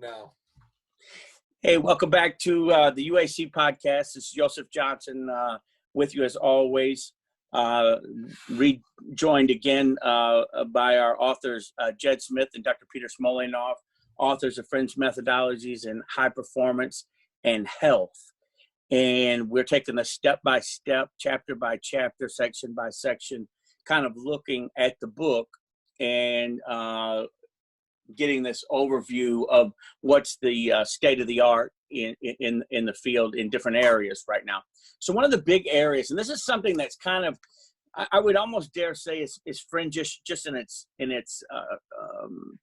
now. Hey, welcome back to the UAC podcast. This is Joseph Johnson with you as always. Rejoined again by our authors, Jed Smith and Dr. Peter Smolenoff, authors of Fringe Methodologies in High Performance and Health. And we're taking a step-by-step, chapter-by-chapter, section-by-section, kind of looking at the book and getting this overview of what's the state of the art in the field in different areas right now. So one of the big areas, and this is something that's kind of, I would almost dare say is fringish just in its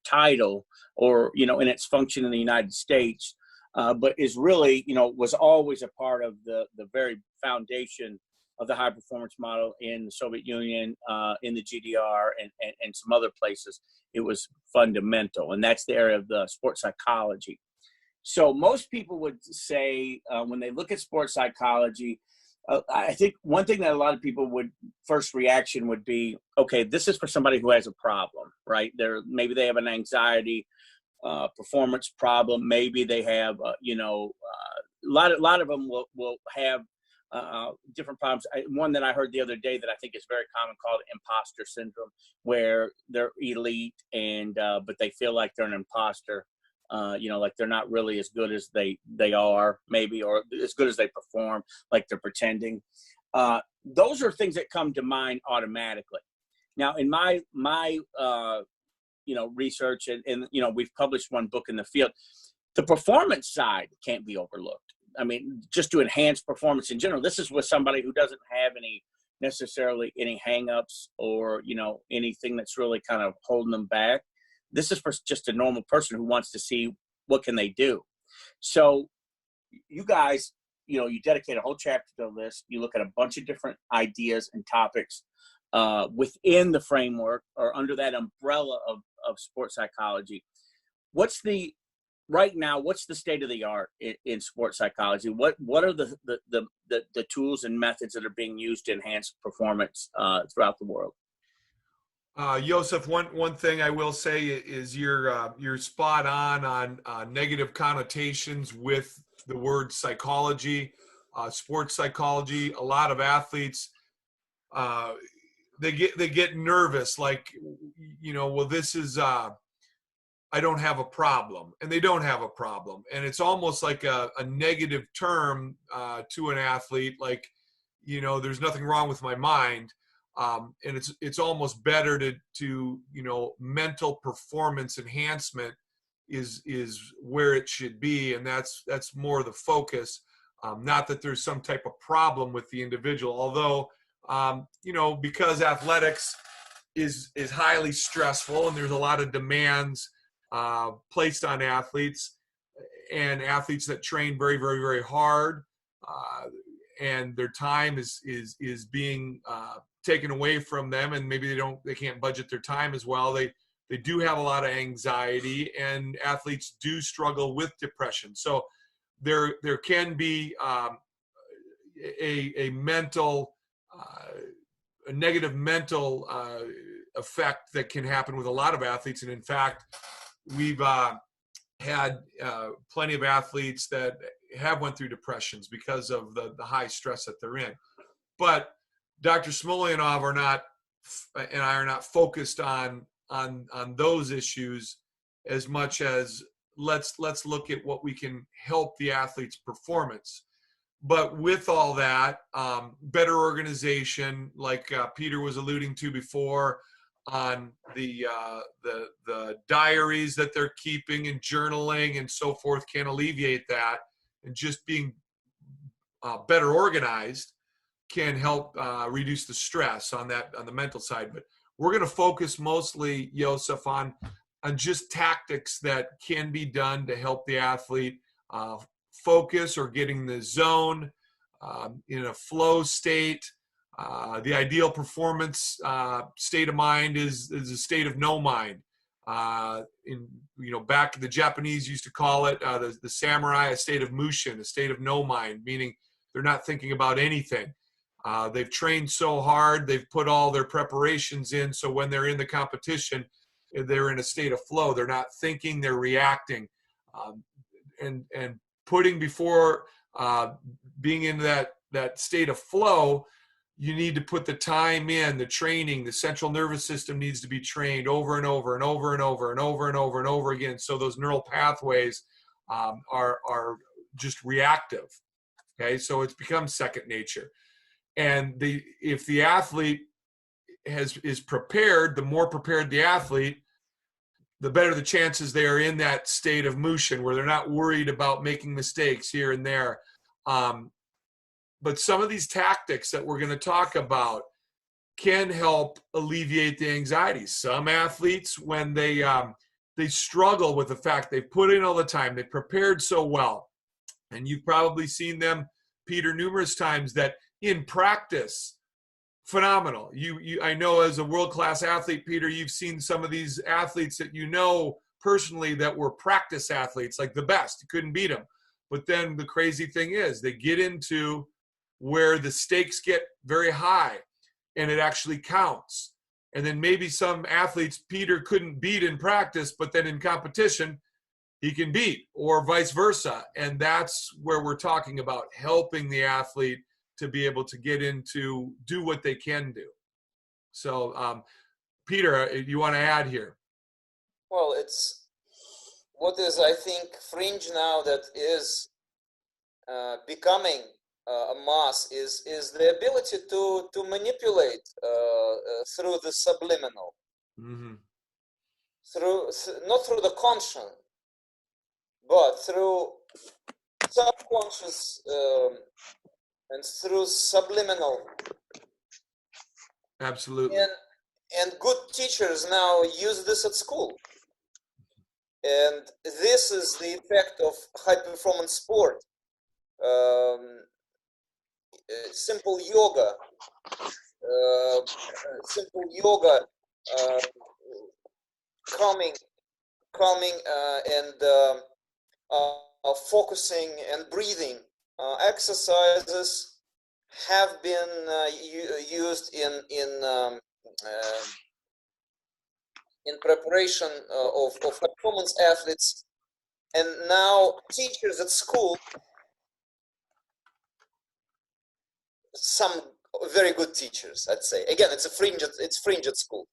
title or, in its function in the United States, but is really, was always a part of the very foundation of the high performance model in the Soviet Union, in the GDR, and some other places. It was fundamental, and that's the area of the sports psychology. So most people would say when they look at sports psychology, I think one thing that a lot of people first reaction would be, okay, this is for somebody who has a problem, right? Maybe they have an anxiety performance problem. Maybe they have, a lot of them will have different problems. One that I heard the other day that I think is very common called imposter syndrome, where they're elite but they feel like they're an imposter, like they're not really as good as they are maybe, or as good as they perform, like they're pretending. Those are things that come to mind automatically. Now, in my research and we've published one book in the field, the performance side can't be overlooked. I mean, just to enhance performance in general, this is with somebody who doesn't have necessarily any hangups or, anything that's really kind of holding them back. This is for just a normal person who wants to see what can they do. So you guys, you dedicate a whole chapter to this. You look at a bunch of different ideas and topics within the framework or under that umbrella of sports psychology. Right now, what's the state of the art in sports psychology? What are the tools and methods that are being used to enhance performance throughout the world? Joseph, one thing I will say is you're spot on negative connotations with the word psychology, sports psychology. A lot of athletes they get nervous, like well, this is. I don't have a problem, and they don't have a problem. And it's almost like a negative term to an athlete, like, there's nothing wrong with my mind. And it's almost better to mental performance enhancement is where it should be. And that's more the focus. Not that there's some type of problem with the individual, although, because athletics is highly stressful and there's a lot of demands placed on athletes, and athletes that train very, very, very hard, and their time is being taken away from them, and maybe they can't budget their time as well. They do have a lot of anxiety, and athletes do struggle with depression. So there can be a negative mental effect that can happen with a lot of athletes, and in fact, we've had plenty of athletes that have went through depressions because of the high stress that they're in. But Dr. Smolenoff and I are not focused on those issues as much as let's look at what we can help the athlete's performance. But with all that, better organization, like Peter was alluding to before, on the diaries that they're keeping and journaling and so forth, can alleviate that, and just being better organized can help reduce the stress on the mental side. But we're going to focus mostly, Joseph, on just tactics that can be done to help the athlete focus or getting the zone in a flow state. The ideal performance state of mind is a state of no mind. Back the Japanese used to call it the samurai a state of mushin, a state of no mind, meaning they're not thinking about anything. They've trained so hard, they've put all their preparations in, so when they're in the competition, they're in a state of flow. They're not thinking, they're reacting. and putting before being in that state of flow, you need to put the time in, the training. The central nervous system needs to be trained over and over and over and over and over and over and over again, so those neural pathways are just reactive. Okay, so it's become second nature. And if the athlete is prepared, the more prepared the athlete, the better the chances they are in that state of motion where they're not worried about making mistakes here and there. But some of these tactics that we're going to talk about can help alleviate the anxiety. Some athletes, when they struggle with the fact they've put in all the time, they prepared so well, and you've probably seen them, Peter, numerous times, that in practice, phenomenal. I know as a world-class athlete, Peter, you've seen some of these athletes that you know personally that were practice athletes, like the best. You couldn't beat them. But then the crazy thing is they get into where the stakes get very high and it actually counts. And then maybe some athletes Peter couldn't beat in practice, but then in competition, he can beat, or vice versa. And that's where we're talking about helping the athlete to be able to get into, do what they can do. So, Peter, you want to add here? Well, it's what is, I think, fringe now that is becoming a mass is the ability to manipulate through the subliminal, not through the conscious, but through subconscious and through subliminal. Absolutely. And good teachers now use this at school. And this is the effect of high performance sport. Simple yoga, calming and focusing and breathing exercises have been used in preparation of performance athletes, and now teachers at school, some very good teachers, I'd say. Again, it's fringe at school,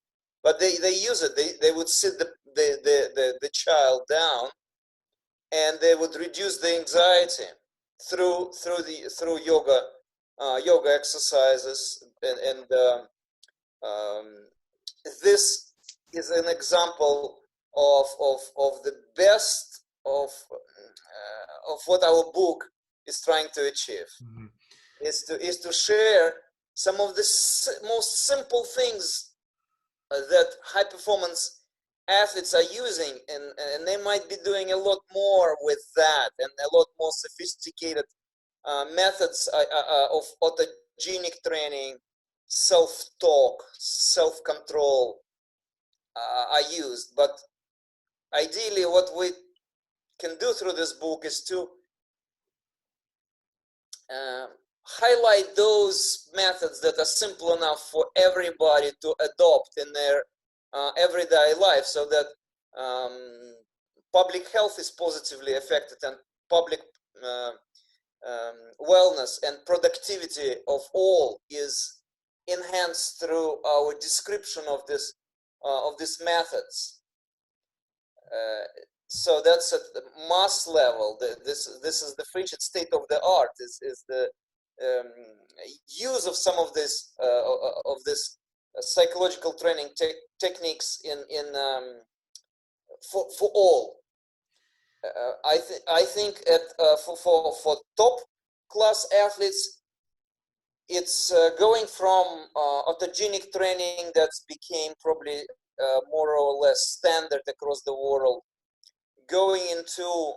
but they use it. They would sit the child down, and they would reduce the anxiety through yoga exercises, and this is an example of the best of what our book is trying to achieve. Is to share some of the most simple things that high performance athletes are using, and they might be doing a lot more with that, and a lot more sophisticated methods of autogenic training, self-talk, self-control are used. But ideally, what we can do through this book is to highlight those methods that are simple enough for everybody to adopt in their everyday life, so that public health is positively affected, and public wellness and productivity of all is enhanced through our description of these methods. So that's at the mass level. This is the fringe state of the art. Is the use of some of this psychological training techniques for all. I think for top class athletes, it's going from autogenic training that became probably more or less standard across the world, going into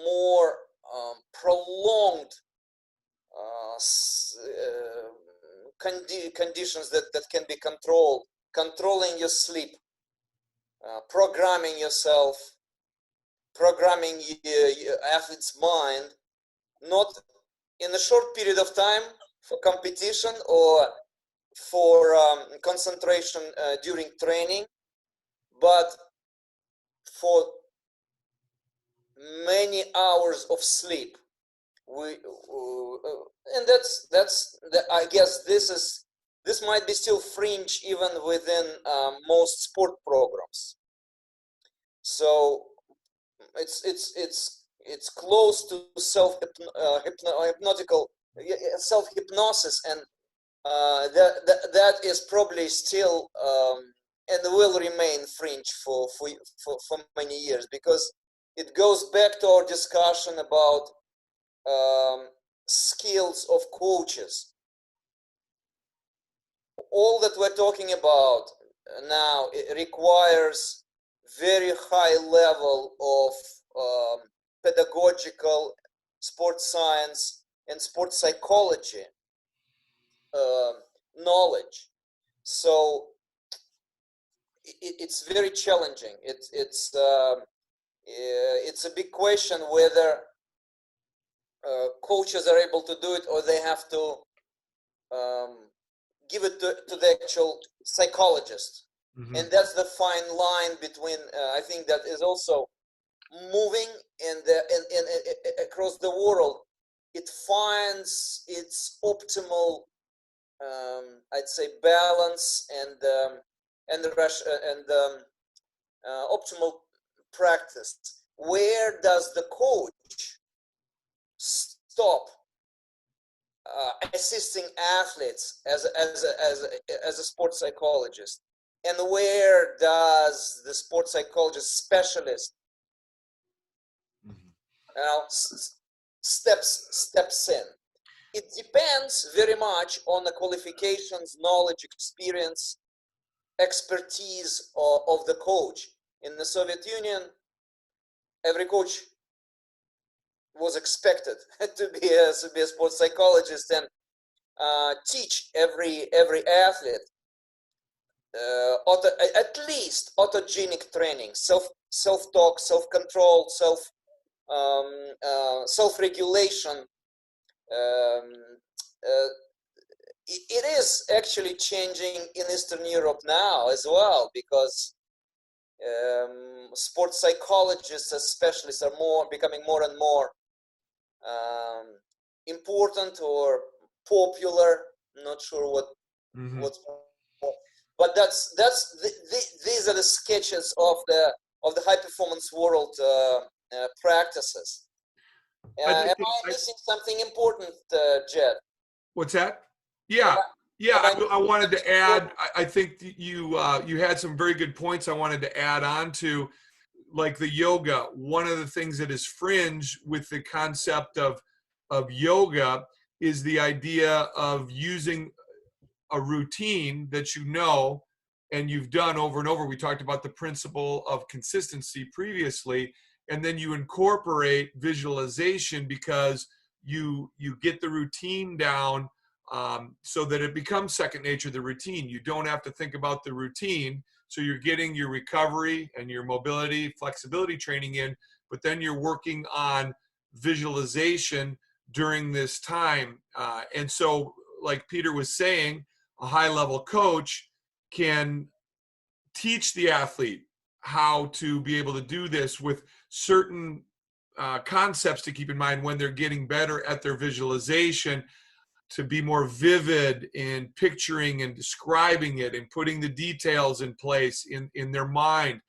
more prolonged conditions that can be controlled, controlling your sleep, programming yourself, programming your athlete's mind, not in a short period of time for competition or for concentration during training, but for many hours of sleep. And I guess this might be still fringe even within most sport programs. So it's close to self-hypnosis, and that is probably still and will remain fringe for many years, because it goes back to our discussion about skills of coaches. All that we're talking about now, it requires very high level of pedagogical, sports science, and sports psychology knowledge. So it's very challenging. It's a big question whether coaches are able to do it, or they have to give it to the actual psychologist. Mm-hmm. And that's the fine line between, I think that is also moving in across the world. It finds its optimal, I'd say, balance and optimal practice. Where does the coach stop assisting athletes as a sports psychologist, and where does the sports psychologist specialist steps in? It depends very much on the qualifications, knowledge, experience, expertise of the coach. In the Soviet Union, every coach was expected to be a sports psychologist and teach every athlete at least autogenic training, self-talk, self-control, self-regulation. It is actually changing in Eastern Europe now as well, because sports psychologists as specialists are becoming more and more important or popular. Not sure what's more. But these are the sketches of the high performance world practices. Am I missing something important, Jed? What's that? Yeah. I wanted to add. I think you had some very good points. I wanted to add on to, like the yoga. One of the things that is fringe with the concept of yoga is the idea of using a routine that you know and you've done over and over. We talked about the principle of consistency previously, and then you incorporate visualization because you get the routine down so that it becomes second nature, the routine. You don't have to think about the routine. So you're getting your recovery and your mobility, flexibility training in, but then you're working on visualization during this time. And so, like Peter was saying, a high-level coach can teach the athlete how to be able to do this with certain concepts to keep in mind when they're getting better at their visualization, to be more vivid in picturing and describing it and putting the details in place in their mind,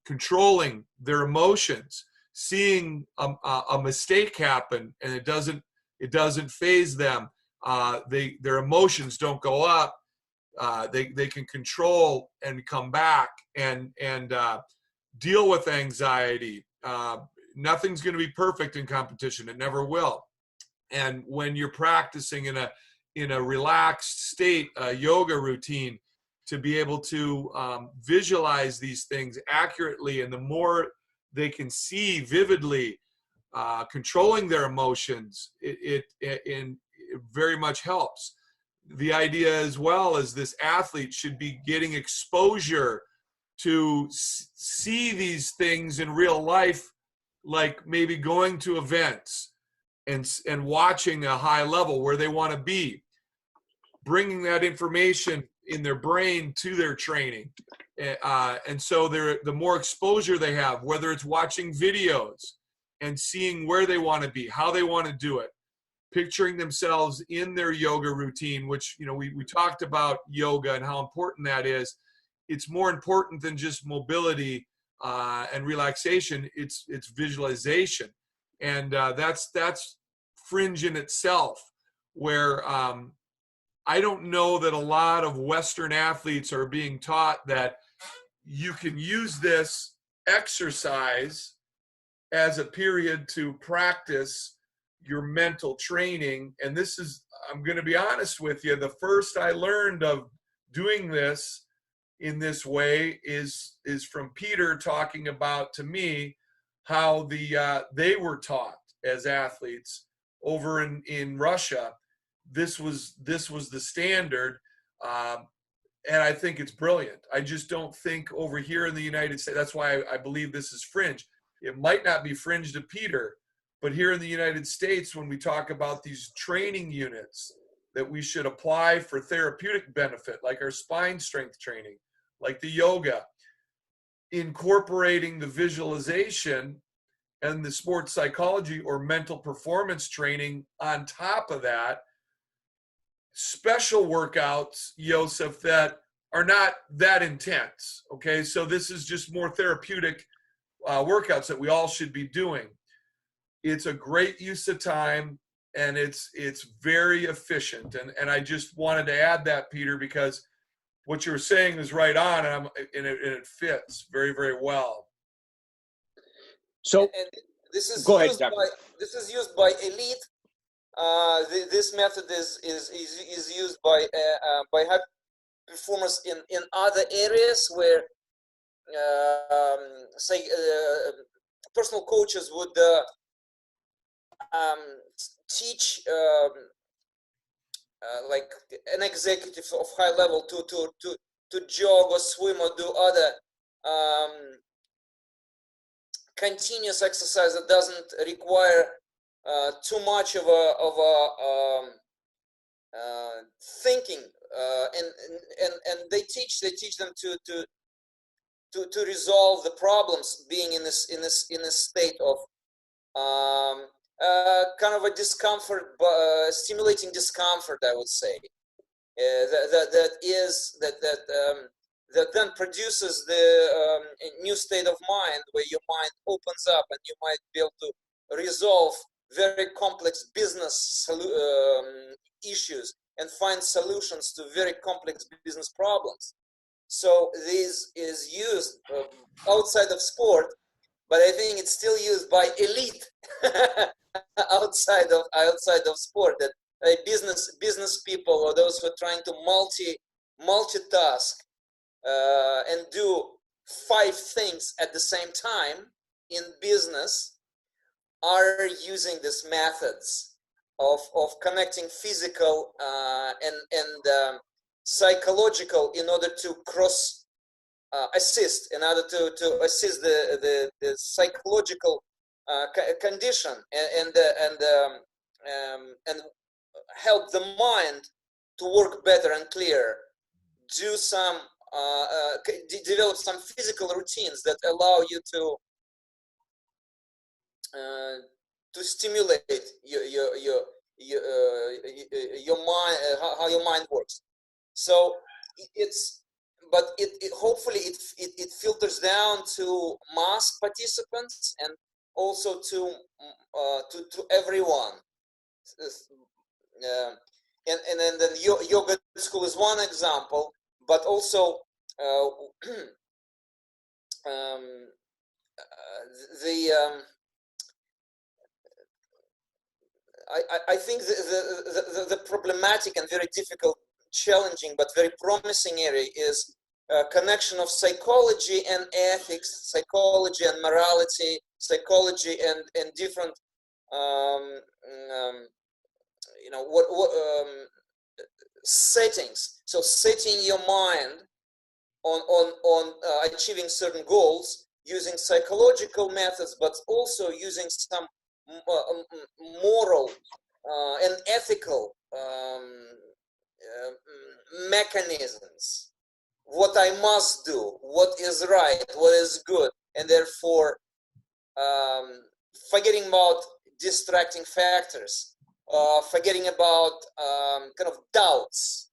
controlling their emotions, seeing a mistake happen and it doesn't faze them. Their emotions don't go up. They can control and come back and deal with anxiety. Nothing's going to be perfect in competition. It never will. And when you're practicing in a relaxed state, a yoga routine, to be able to visualize these things accurately, and the more they can see vividly, controlling their emotions, it very much helps. The idea as well is this athlete should be getting exposure to see these things in real life, like maybe going to events and watching a high level where they want to be, bringing that information in their brain to their training. And so the more exposure they have, whether it's watching videos and seeing where they want to be, how they want to do it, picturing themselves in their yoga routine, which, you know, we talked about yoga and how important that is. It's more important than just mobility and relaxation. It's visualization. And that's fringe in itself, where I don't know that a lot of Western athletes are being taught that you can use this exercise as a period to practice your mental training. And this is, I'm going to be honest with you, the first I learned of doing this in this way is from Peter talking about to me how they were taught as athletes over in Russia. This was the standard, and I think it's brilliant. I just don't think over here in the United States. That's why I believe this is fringe. It might not be fringe to Peter, but here in the United States, when we talk about these training units that we should apply for therapeutic benefit, like our spine strength training, like the yoga, incorporating the visualization and the sports psychology or mental performance training on top of that, special workouts, Joseph, that are not that intense. Okay, so this is just more therapeutic workouts that we all should be doing. It's a great use of time, and it's very efficient. And I just wanted to add that, Peter, because what you're saying is right on, and it fits very, very well. So and this is go ahead, used Doctor. this is used by elite. This method is used by high performers in other areas where, say, personal coaches would teach like an executive of high level to jog or swim or do other continuous exercise that doesn't require too much of a thinking, and they teach them to resolve the problems, being in this state of kind of a discomfort, stimulating discomfort, I would say, that then produces the new state of mind, where your mind opens up and you might be able to resolve very complex business issues and find solutions to very complex business problems. So this is used outside of sport, but I think it's still used by elite outside of sport. That business people, or those who are trying to multitask and do 5 things at the same time in business, are using these methods of connecting physical and psychological in order to cross assist, in order to assist the psychological condition and help the mind to work better and clearer. Do some develop some physical routines that allow you to stimulate your mind, how your mind works. So hopefully it filters down to mass participants and also to everyone. And then the yoga school is one example, but also I think the problematic and very difficult, challenging, but very promising area is connection of psychology and ethics, psychology and morality, psychology and different settings. So setting your mind on achieving certain goals using psychological methods, but also using some moral and ethical mechanisms, what I must do, what is right, what is good, and therefore forgetting about distracting factors, forgetting about kind of doubts,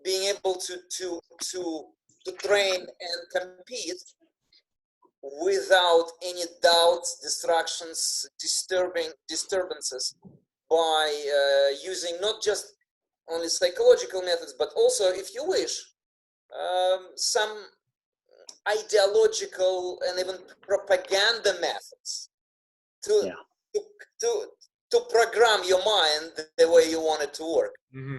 being able to train and compete without any doubts, distractions, disturbances, by using not just only psychological methods, but also, if you wish, some ideological and even propaganda methods to, Yeah. to program your mind the way you want it to work. Mm-hmm.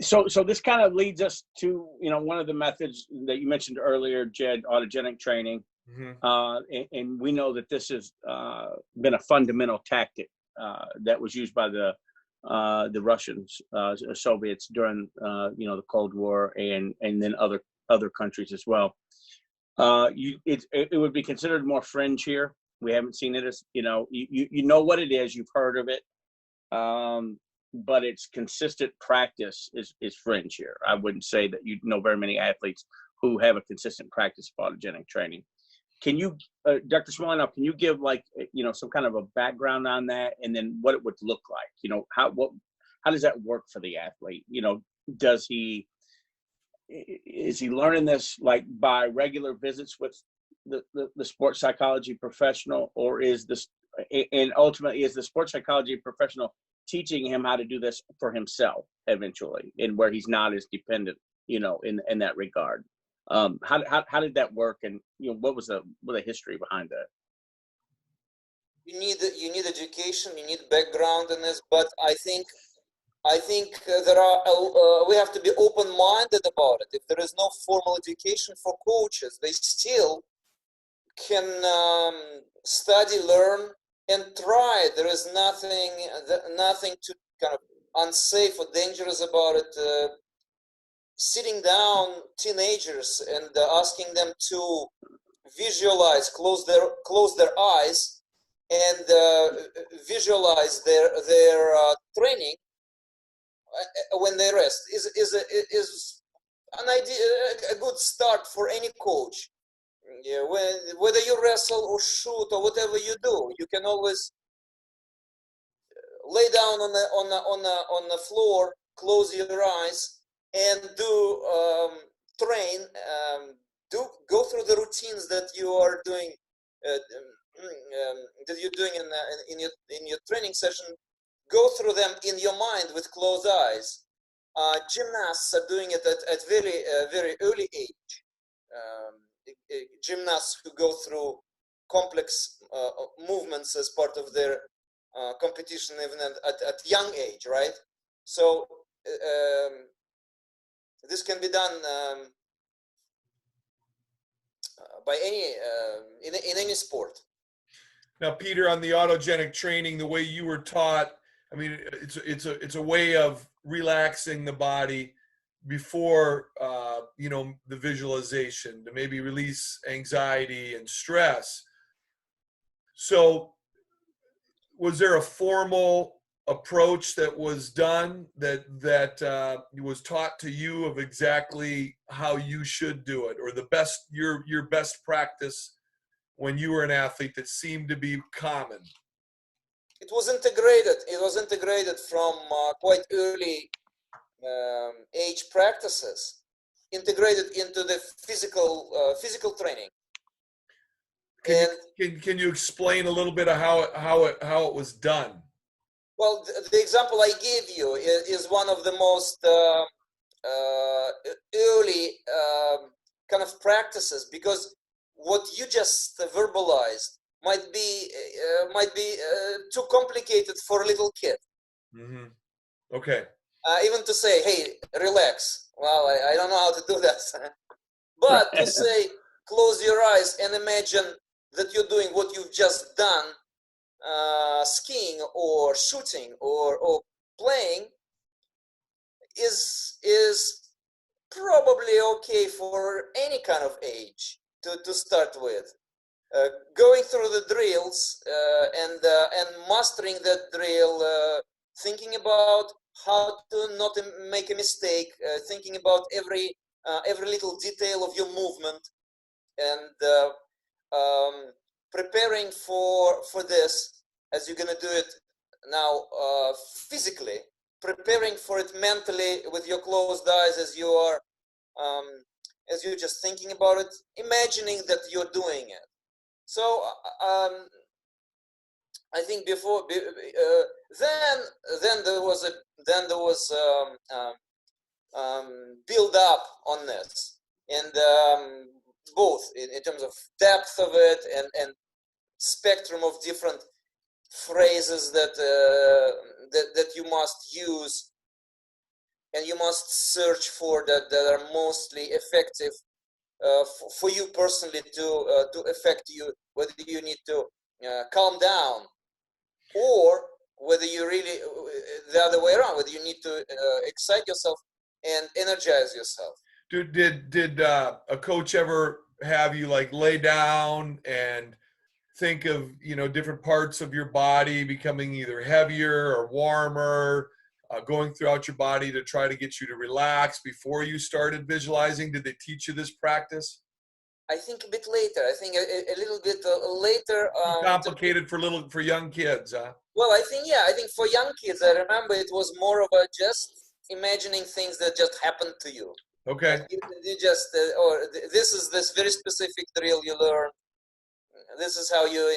So this kind of leads us to, one of the methods that you mentioned earlier, Jed, autogenic training. Mm-hmm. And we know that this has been a fundamental tactic that was used by the Russians, Soviets during the Cold War, and then other countries as well. It would be considered more fringe here. We haven't seen it as you know what it is. You've heard of it. But its consistent practice is fringe here. I wouldn't say that you know very many athletes who have a consistent practice of autogenic training. Can you, Dr. Smolenoff, can you give some kind of a background on that, and then what it would look like? How does that work for the athlete? Is he learning this like by regular visits with the sports psychology professional, or ultimately is the sports psychology professional teaching him how to do this for himself eventually, and where he's not as dependent, in that regard? How did that work, and what was the history behind that? You need education, you need background in this, but I think there are we have to be open-minded about it. If there is no formal education for coaches, they still can study, learn, and try. There is nothing to kind of unsafe or dangerous about it. Sitting down teenagers and asking them to visualize, close their eyes, and visualize their training when they rest is an idea, a good start for any coach. Yeah, whether you wrestle or shoot or whatever you do, you can always lay down on the floor, close your eyes, and train. Go through the routines that you are doing, that you're doing in your training session. Go through them in your mind with closed eyes. Gymnasts are doing it at very early age. Gymnasts who go through complex movements as part of their competition, even at young age, right? So this can be done by any in any sport. Now, Peter, on the autogenic training, the way you were taught, I mean, it's a way of relaxing the body before the visualization to maybe release anxiety and stress. So was there a formal approach that was done that was taught to you of exactly how you should do it, or your best practice when you were an athlete that seemed to be common? It was integrated. It was integrated from quite early age practices, integrated into the physical training. Can you explain a little bit of how it was done? Well, the example I gave you is one of the most early kind of practices, because what you just verbalized might be too complicated for a little kid. Mm-hmm. Okay. Even to say, "Hey, relax." Well, I don't know how to do that. But to say, close your eyes and imagine that you're doing what you've just done, skiing or shooting or playing, is probably okay for any kind of age to start with. Going through the drills and mastering that drill, thinking about how to not make a mistake, thinking about every little detail of your movement, and preparing for this as you're gonna do it now physically, preparing for it mentally with your closed eyes as you are as you're just thinking about it, imagining that you're doing it. So I think before then there was build up on this, and both in terms of depth of it and spectrum of different phrases that that you must use and you must search for that are mostly effective for you personally to affect you, whether you need to calm down or whether you really the other way around, whether you need to excite yourself and energize yourself. Did a coach ever have you like lay down and think of, you know, different parts of your body becoming either heavier or warmer, going throughout your body to try to get you to relax before you started visualizing? Did they teach you this practice? I think a bit later. I think a little bit later. Complicated for young kids, huh? Well, I think for young kids, I remember it was more of a just imagining things that just happened to you. Okay. You just this is this very specific drill you learn. This is how you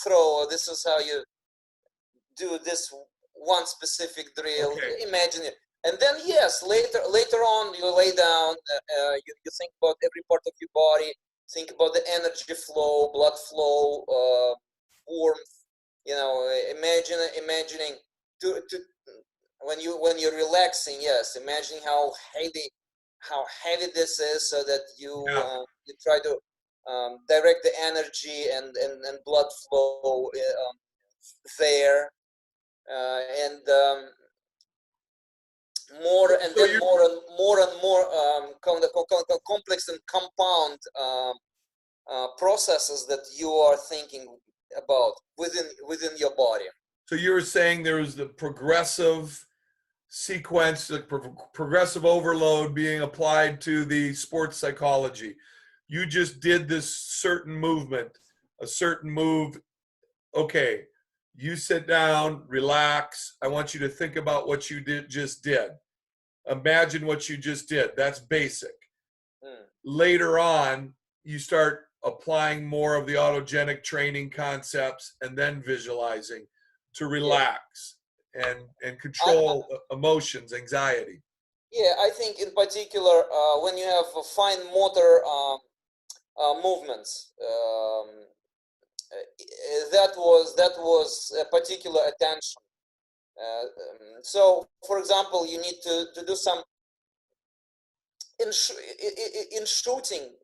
throw, or this is how you do this one specific drill. Okay. Imagine it, and then yes, later on you lay down. You think about every part of your body. Think about the energy flow, blood flow, warmth. Imagining to when you're relaxing. Yes, imagining how heavy this is, so that you try to direct the energy and blood flow there, and more and more complex and compound processes that you are thinking about within your body. So you were saying there was the progressive sequence, the progressive overload being applied to the sports psychology. You just did this certain movement, a certain move. Okay, you sit down, relax. I want you to think about what you just did. Imagine what you just did. That's basic. Later on, you start applying more of the autogenic training concepts and then visualizing to relax and control emotions, anxiety. Yeah, I think in particular when you have fine motor movements, that was a particular attention. So, for example, you need to do some in shooting,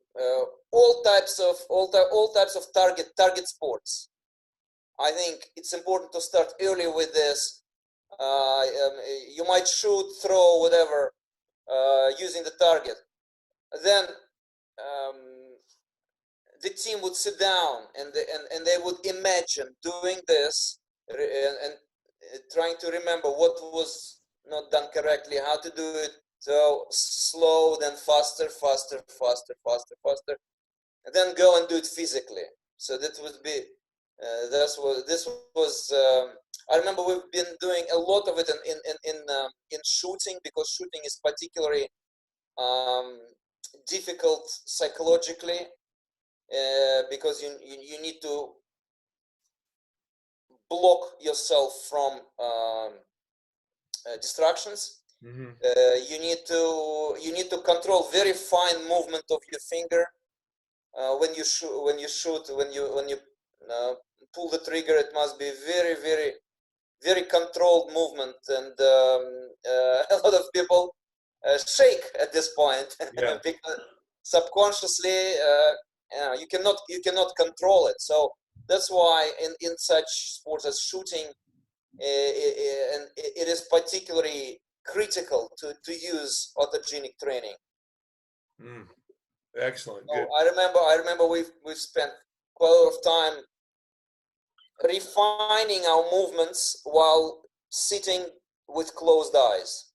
all types of target sports. I think it's important to start early with this. You might shoot, throw, whatever, using the target. Then the team would sit down and they would imagine doing this and trying to remember what was not done correctly, how to do it. So slow, then faster, and then go and do it physically. So that would be this was. I remember we've been doing a lot of it in shooting, because shooting is particularly difficult psychologically, because you need to block yourself from distractions. Mm-hmm. You need to control very fine movement of your finger when you shoot. When you pull the trigger, it must be very, very, very controlled movement, and a lot of people shake at this point because subconsciously you cannot control it. So that's why in such sports as shooting, it is particularly critical to use autogenic training. Excellent. So I remember we've spent quite a lot of time refining our movements while sitting with closed eyes.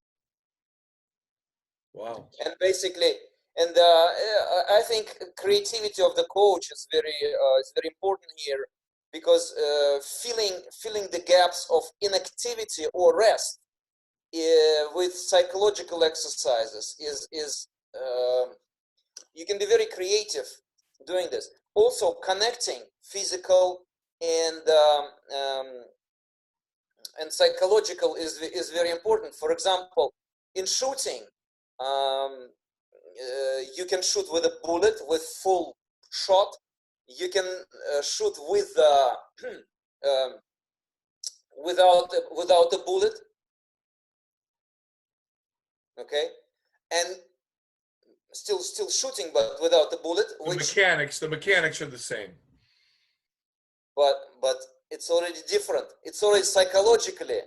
Wow. And basically, and I think creativity of the coach is very important here, because filling the gaps of inactivity or rest with psychological exercises is you can be very creative doing this. Also, connecting physical and psychological is very important. For example, in shooting, you can shoot with a bullet, with full shot. You can shoot with without a bullet. Okay, and still shooting, but without the bullet. The mechanics are the same. But it's already different. It's already psychologically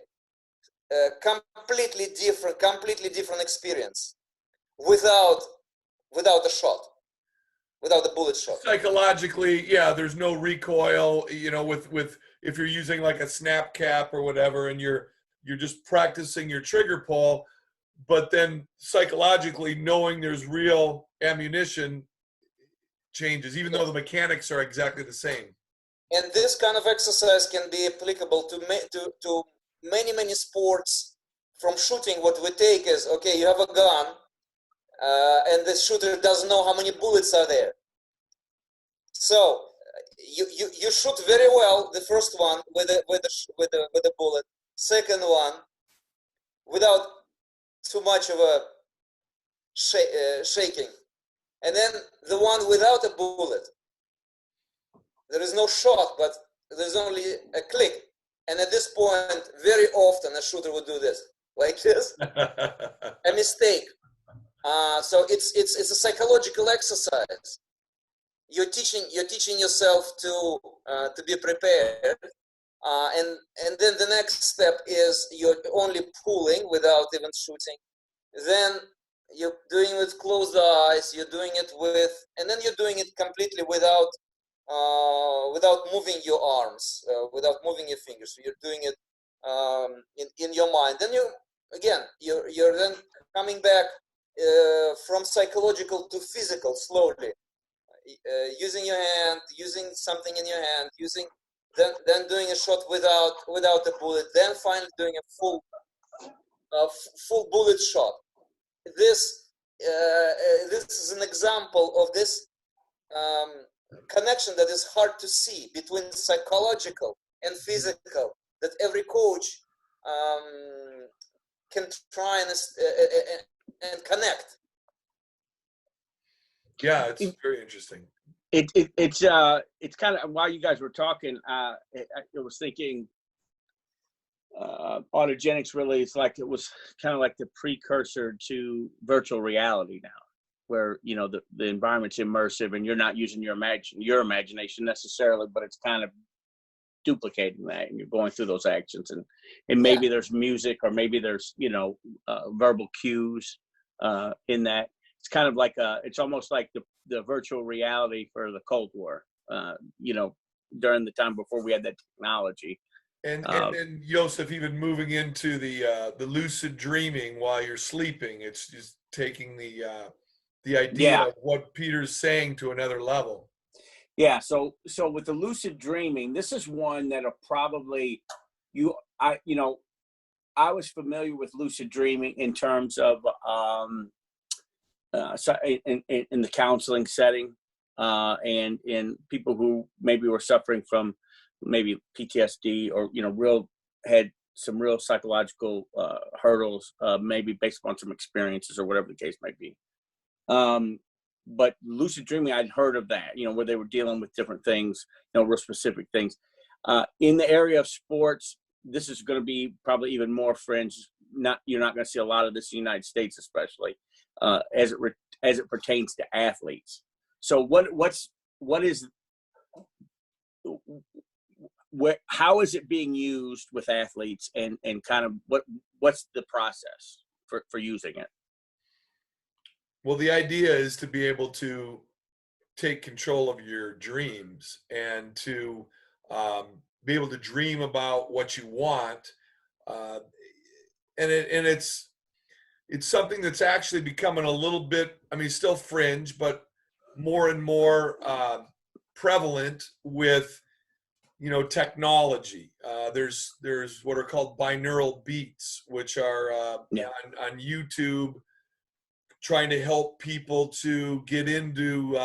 completely different experience without a shot, without a bullet shot. Psychologically, yeah, there's no recoil, with if you're using like a snap cap or whatever, and you're just practicing your trigger pull, but then psychologically knowing there's real ammunition changes, even though the mechanics are exactly the same. And this kind of exercise can be applicable to many sports. From shooting, what we take is, okay, you have a gun, and the shooter doesn't know how many bullets are there. So you shoot very well the first one with a bullet. Second one without too much of a shaking, and then the one without a bullet. There is no shot, but there's only a click. And at this point, very often a shooter would do this, like this, a mistake. So it's a psychological exercise. You're teaching yourself to be prepared, and then the next step is you're only pulling without even shooting. Then you're doing it with closed eyes. You're doing it and then you're doing it completely without moving your arms, without moving your fingers. So you're doing it in your mind. Then you're then coming back from psychological to physical slowly, using your hand, using something in your hand, then doing a shot without a bullet, then finally doing a full bullet shot. This is an example of this connection that is hard to see between psychological and physical, that every coach can try and connect. Yeah, it's very interesting. It's kind of, while you guys were talking, I was thinking autogenics really is like, it was kind of like the precursor to virtual reality now, where the environment's immersive and you're not using your imagination necessarily, but it's kind of duplicating that, and you're going through those actions, and maybe there's music, or maybe there's verbal cues in that. It's kind of like it's almost like the virtual reality for the Cold War, during the time before we had that technology. And then Joseph, even moving into the lucid dreaming while you're sleeping, it's just taking the idea of what Peter's saying to another level. Yeah. So with the lucid dreaming, this is one that'll probably I was familiar with lucid dreaming in terms of so in the counseling setting, and in people who maybe were suffering from maybe PTSD, or had some real psychological hurdles, maybe based upon some experiences or whatever the case might be. But lucid dreaming, I'd heard of that, where they were dealing with different things, real specific things. In the area of sports, this is going to be probably even more fringe. You're not going to see a lot of this in the United States, especially as it pertains to athletes. So how is it being used with athletes, and kind of what's the process for using it? Well, the idea is to be able to take control of your dreams, and to be able to dream about what you want. it's something that's actually becoming a little bit, I mean, still fringe, but more and more prevalent with, technology. There's what are called binaural beats, which are on YouTube, trying to help people to get into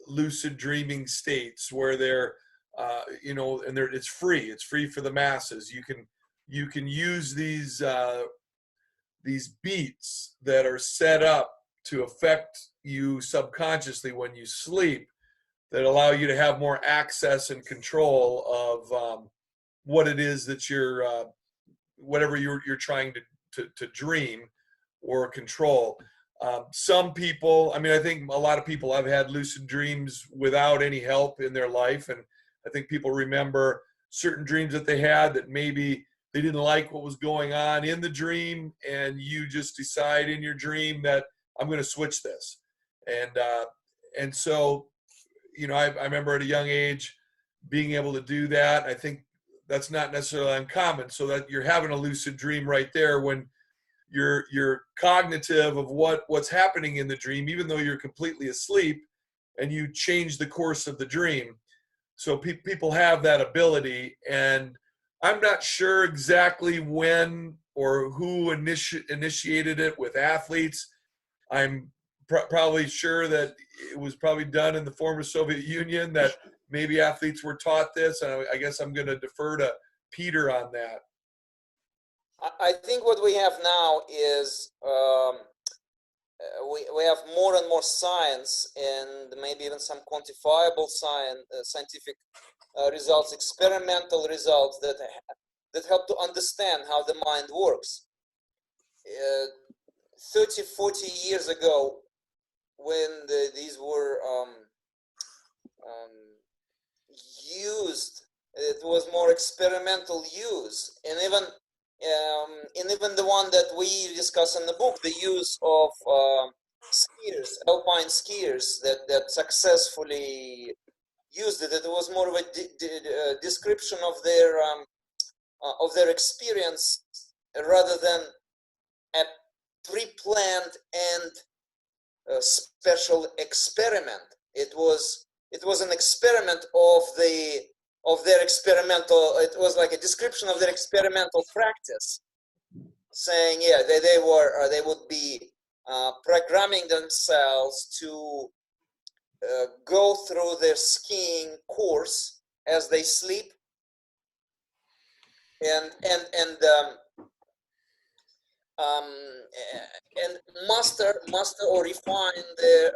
lucid dreaming states where they're, it's free. It's free for the masses. You can use these beats that are set up to affect you subconsciously when you sleep, that allow you to have more access and control of what it is that whatever you're trying to dream or control. Some people, I mean, I think a lot of people have had lucid dreams without any help in their life, and I think people remember certain dreams that they had that maybe they didn't like what was going on in the dream, and you just decide in your dream that I'm going to switch this, and so I remember at a young age being able to do that. I think that's not necessarily uncommon, so that you're having a lucid dream right there when you're cognitive of what's happening in the dream, even though you're completely asleep, and you change the course of the dream. So people have that ability, and I'm not sure exactly when or who initiated it with athletes. I'm probably sure that it was probably done in the former Soviet Union, that maybe athletes were taught this. And I guess I'm going to defer to Peter on that. I think what we have now is we have more and more science, and maybe even some quantifiable scientific results, experimental results that help to understand how the mind works. 30, 40 years ago, when these were used, it was more experimental use, and even the one that we discuss in the book, the use of skiers, alpine skiers that successfully used it. It was more of a description of their experience rather than a pre-planned and special experiment. It was an experiment of their experimental. It was like a description of their experimental practice, saying they would be programming themselves to go through their skiing course as they sleep, and master or refine their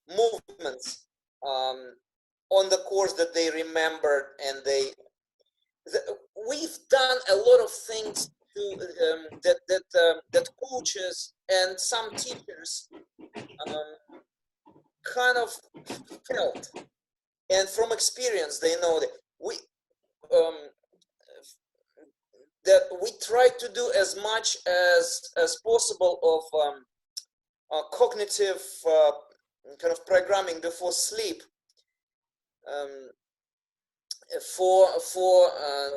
movements on the course that they remembered. And we've done a lot of things that coaches and some teachers kind of felt, and from experience they know that we try to do as much as possible of cognitive kind of programming before sleep for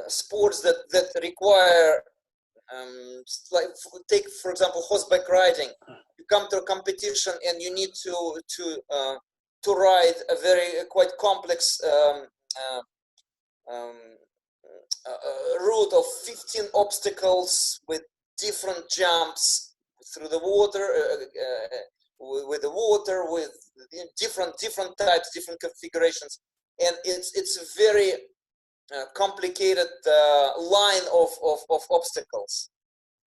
sports that require take for example horseback riding. You come to a competition and you need to ride a very quite complex route of 15 obstacles with different jumps through the water, with different types, different configurations, and it's a very complicated line of obstacles.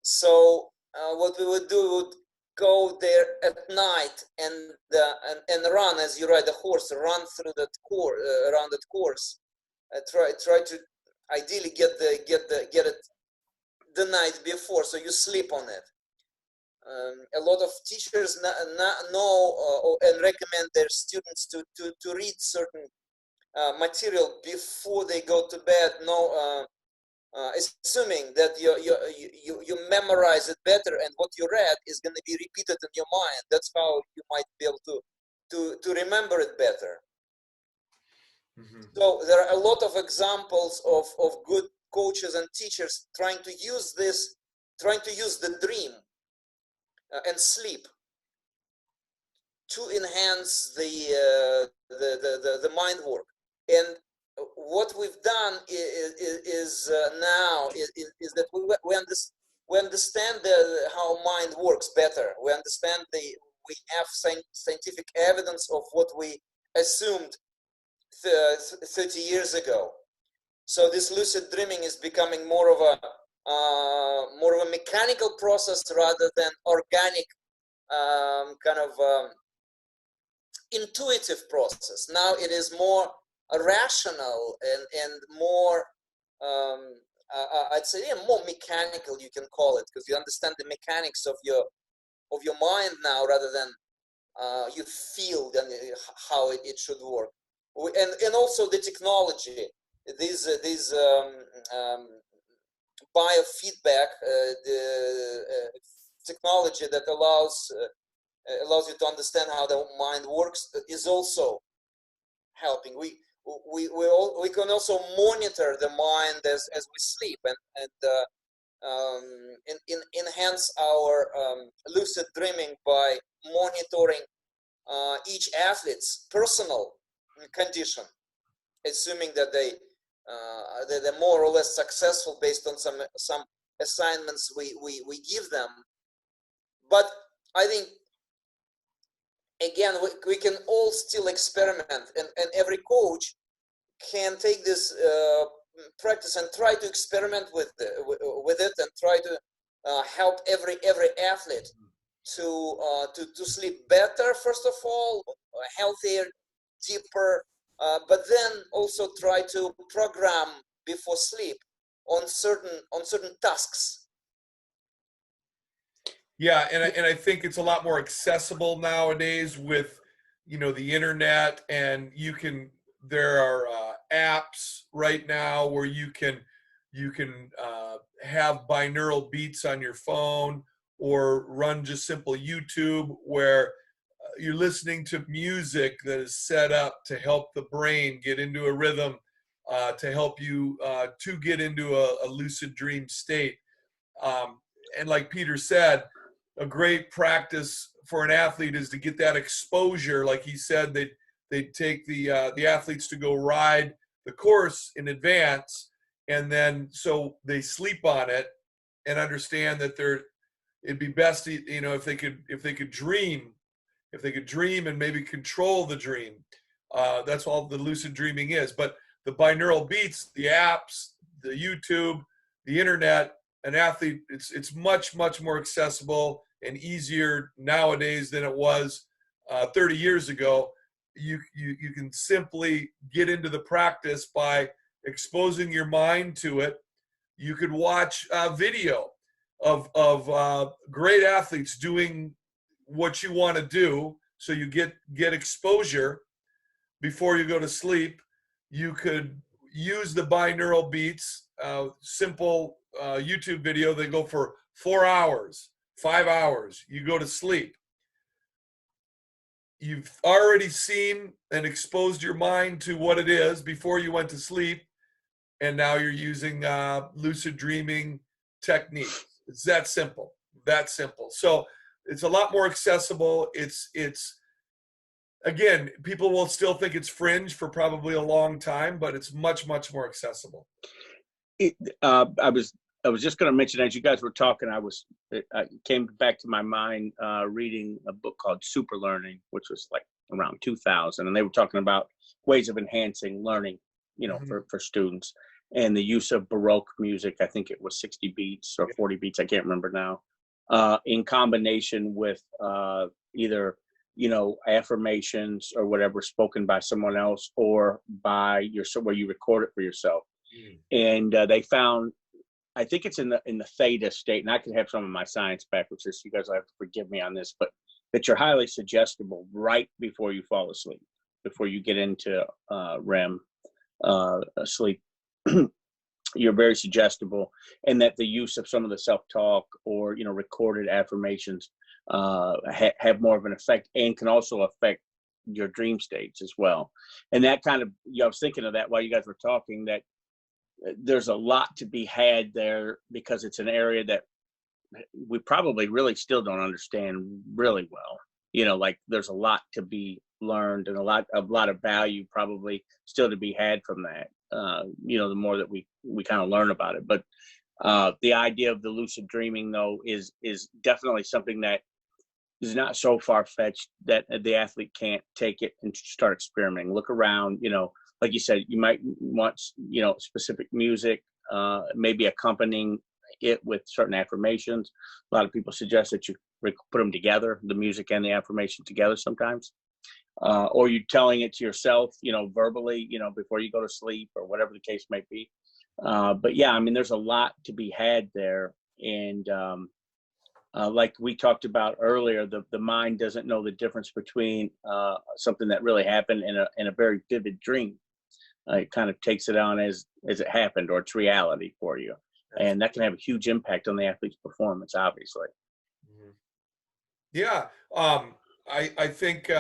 So what we would do, we would go there at night and run as you ride a horse, run through that around that course. Try to ideally get it the night before, so you sleep on it. A lot of teachers know and recommend their students to read certain material before they go to bed. Assuming that you memorize it better, and what you read is going to be repeated in your mind. That's how you might be able to remember it better. Mm-hmm. So there are a lot of examples of good coaches and teachers trying to use the dream and sleep to enhance the mind work. And what we've done is that we understand how mind works better. We understand we have scientific evidence of what we assumed 30 years ago. So this lucid dreaming is becoming more of a mechanical process rather than organic, intuitive process. Now it is more rational and more, I'd say, more mechanical, you can call it, because you understand the mechanics of your mind now rather than you feel how it should work. And also the technology, these biofeedback, the technology that allows you to understand how the mind works is also helping. We can also monitor the mind as we sleep and enhance our lucid dreaming by monitoring each athlete's personal condition, assuming that they're more or less successful based on some assignments we give them. But I think, again, we can all still experiment, and every coach can take this practice and try to experiment with it and try to help every athlete to sleep better, first of all, healthier, deeper, but then also try to program before sleep on certain tasks. Yeah, and I think it's a lot more accessible nowadays with, the internet, and there are apps right now where you can have binaural beats on your phone, or run just simple YouTube where you're listening to music that is set up to help the brain get into a rhythm, to help you to get into a lucid dream state. And like Peter said, a great practice for an athlete is to get that exposure. Like he said, they'd take the athletes to go ride the course in advance, and then so they sleep on it and understand that it'd be best to, if they could dream and maybe control the dream. That's all the lucid dreaming is. But the binaural beats, the apps, the YouTube, the internet, an athlete, it's much more accessible and easier nowadays than it was 30 years ago. You can simply get into the practice by exposing your mind to it. You could watch a video of great athletes doing what you want to do, so you get exposure before you go to sleep. You could use the binaural beats, simple YouTube video. They go for 4 hours, 5 hours. You go to sleep. You've already seen and exposed your mind to what it is before you went to sleep, and now you're using lucid dreaming techniques. It's that simple. So it's a lot more accessible. It's again, people will still think it's fringe for probably a long time, but it's much more accessible. I was just going to mention, as you guys were talking, I came back to my mind reading a book called Super Learning, which was like around 2000, and they were talking about ways of enhancing learning, for students, and the use of Baroque music. I think it was 60 beats or 40 beats, I can't remember now, in combination with either affirmations or whatever spoken by someone else, or by where you record it for yourself. And they found, I think it's in the theta state, and I could have some of my science back, which is, you guys will have to forgive me on this, but that you're highly suggestible right before you fall asleep, before you get into REM sleep. You're very suggestible, and that the use of some of the self-talk or recorded affirmations have more of an effect, and can also affect your dream states as well. And that kind of, I was thinking of that while you guys were talking, that there's a lot to be had there because it's an area that we probably really still don't understand really well. Like there's a lot to be learned and a lot of value probably still to be had from that. The more that we kind of learn about it. But the idea of the lucid dreaming, though, is definitely something that is not so far-fetched that the athlete can't take it and start experimenting. Look around, like you said, you might want, specific music, maybe accompanying it with certain affirmations. A lot of people suggest that you put them together, the music and the affirmation together sometimes. Or you're telling it to yourself, verbally, before you go to sleep or whatever the case might be. But yeah, I mean, there's a lot to be had there. And like we talked about earlier, the mind doesn't know the difference between something that really happened and a very vivid dream. It kind of takes it on as it happened, or it's reality for you. And that can have a huge impact on the athlete's performance, obviously. Yeah. I think,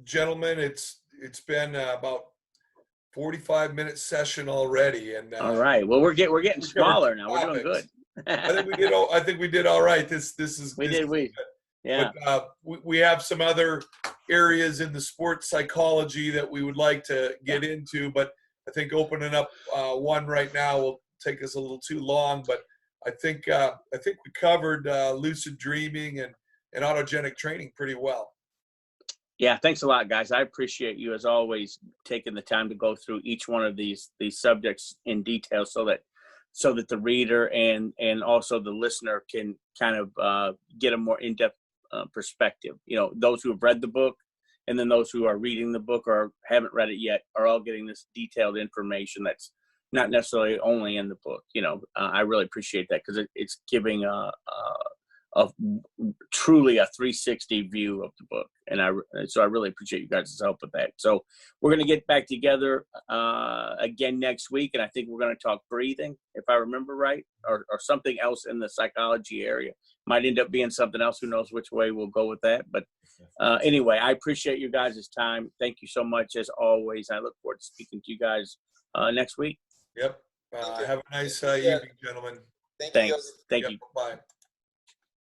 gentlemen, it's been about 45-minute session already. And all right. Well, we're getting smaller now. We're doing good. I think we did all right. This is good. Yeah. But we have some other areas in the sports psychology that we would like to get into, but I think opening up one right now will take us a little too long. But I think we covered lucid dreaming and autogenic training pretty well. Yeah, thanks a lot, guys. I appreciate you, as always, taking the time to go through each one of these subjects in detail so that the reader and also the listener can kind of get a more in-depth perspective. Those who have read the book and then those who are reading the book or haven't read it yet are all getting this detailed information that's not necessarily only in the book. I really appreciate that because it's giving a truly a 360 view of the book. And so I really appreciate you guys' help with that. So we're going to get back together again next week. And I think we're going to talk breathing, if I remember right, or something else in the psychology area. Might end up being something else. Who knows which way we'll go with that. But anyway, I appreciate you guys' time. Thank you so much, as always. I look forward to speaking to you guys next week. Yep. Have a nice evening, gentlemen. Thank you. Thank you. Bye.